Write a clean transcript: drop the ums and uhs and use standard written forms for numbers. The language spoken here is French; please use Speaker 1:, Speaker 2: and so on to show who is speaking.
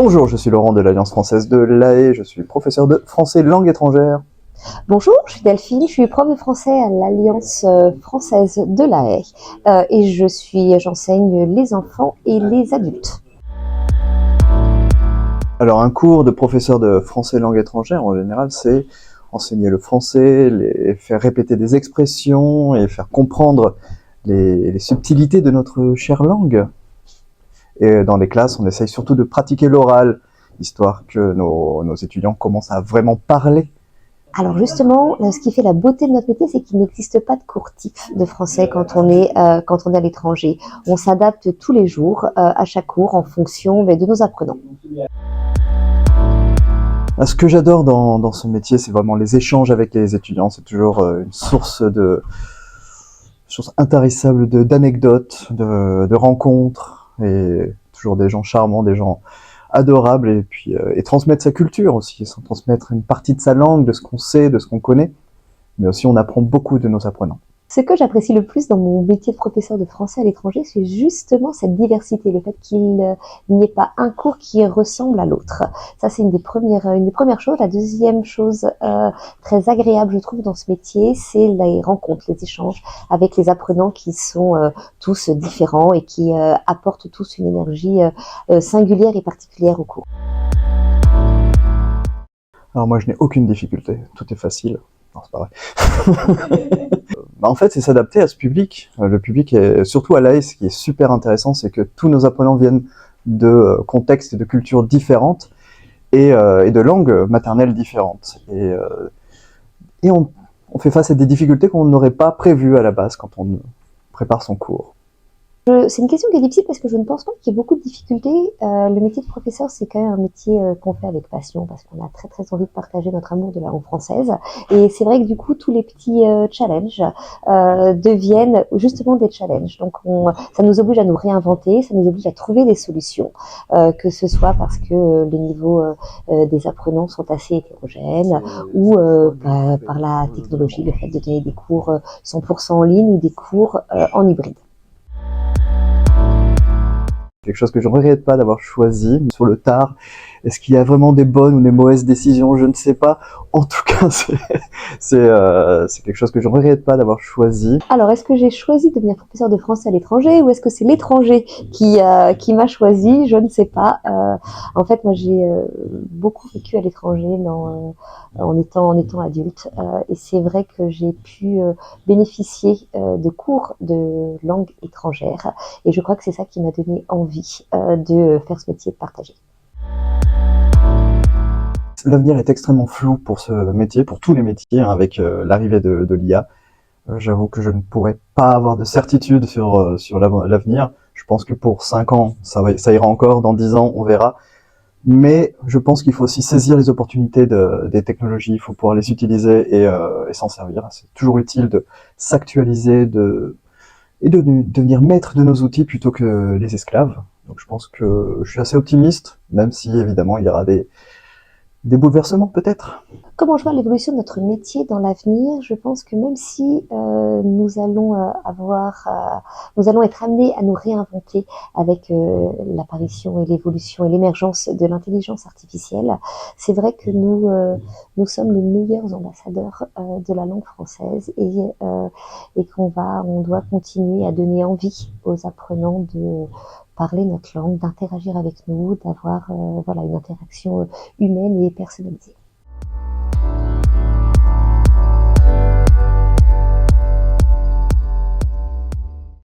Speaker 1: Bonjour, je suis Laurent de l'Alliance française de l'AE, je suis professeur de français langue étrangère.
Speaker 2: Bonjour, je suis Delphine, je suis prof de français à l'Alliance française de La Haye et j'enseigne les enfants et les adultes.
Speaker 1: Alors un cours de professeur de français langue étrangère, en général, c'est enseigner le français, faire répéter des expressions et faire comprendre les subtilités de notre chère langue. Et dans les classes, on essaye surtout de pratiquer l'oral, histoire que nos étudiants commencent à vraiment parler.
Speaker 2: Alors justement, ce qui fait la beauté de notre métier, c'est qu'il n'existe pas de cours type de français quand on est à l'étranger. On s'adapte tous les jours à chaque cours en fonction de nos apprenants.
Speaker 1: Ce que j'adore dans ce métier, c'est vraiment les échanges avec les étudiants. C'est toujours une source intarissable d'anecdotes, de rencontres, et toujours des gens charmants, des gens adorables, et puis transmettre sa culture aussi, sans transmettre une partie de sa langue, de ce qu'on sait, de ce qu'on connaît, mais aussi on apprend beaucoup de nos apprenants.
Speaker 2: Ce que j'apprécie le plus dans mon métier de professeur de français à l'étranger, c'est justement cette diversité, le fait qu'il n'y ait pas un cours qui ressemble à l'autre. Ça, c'est une des premières choses. La deuxième chose très agréable, je trouve, dans ce métier, c'est les rencontres, les échanges avec les apprenants qui sont tous différents et qui apportent tous une énergie singulière et particulière au cours.
Speaker 1: Alors moi, je n'ai aucune difficulté, tout est facile. Non, c'est pas vrai. En fait, c'est s'adapter à ce public. Le public, surtout à l'AE, ce qui est super intéressant, c'est que tous nos apprenants viennent de contextes et de cultures différentes et de langues maternelles différentes. Et on fait face à des difficultés qu'on n'aurait pas prévues à la base quand on prépare son cours.
Speaker 2: C'est une question qui est difficile parce que je ne pense pas qu'il y ait beaucoup de difficultés. Le métier de professeur, c'est quand même un métier qu'on fait avec passion parce qu'on a très envie de partager notre amour de la langue française. Et c'est vrai que du coup, tous les petits challenges deviennent justement des challenges. Donc ça nous oblige à nous réinventer, ça nous oblige à trouver des solutions, que ce soit parce que les niveaux des apprenants sont assez hétérogènes ou par la technologie, le fait de donner des cours 100% en ligne ou des cours en hybride.
Speaker 1: Quelque chose que je ne regrette pas d'avoir choisi sur le tard. Est-ce qu'il y a vraiment des bonnes ou des mauvaises décisions? Je ne sais pas. En tout cas, c'est quelque chose que je ne regrette pas d'avoir choisi.
Speaker 2: Alors, est-ce que j'ai choisi de devenir professeur de français à l'étranger ou est-ce que c'est l'étranger qui m'a choisi? Je ne sais pas. En fait, moi, j'ai beaucoup vécu à l'étranger en étant adulte. Et c'est vrai que j'ai pu bénéficier de cours de langue étrangère. Et je crois que c'est ça qui m'a donné envie de faire ce métier de partager.
Speaker 1: L'avenir est extrêmement flou pour ce métier, pour tous les métiers, hein, avec l'arrivée de l'IA. J'avoue que je ne pourrais pas avoir de certitude sur l'avenir. Je pense que pour 5 ans, ça ira encore. Dans 10 ans, on verra. Mais je pense qu'il faut aussi saisir les opportunités des technologies. Il faut pouvoir les utiliser et s'en servir. C'est toujours utile de s'actualiser et de devenir maître de nos outils plutôt que les esclaves. Donc je pense que je suis assez optimiste, même si évidemment il y aura des bouleversements peut-être.
Speaker 2: Comment je vois l'évolution de notre métier dans l'avenir? Je pense que même si nous allons nous allons être amenés à nous réinventer avec l'apparition et l'évolution et l'émergence de l'intelligence artificielle, c'est vrai que nous sommes les meilleurs ambassadeurs de la langue française et on doit continuer à donner envie aux apprenants de parler notre langue, d'interagir avec nous, d'avoir une interaction humaine et personnalisée.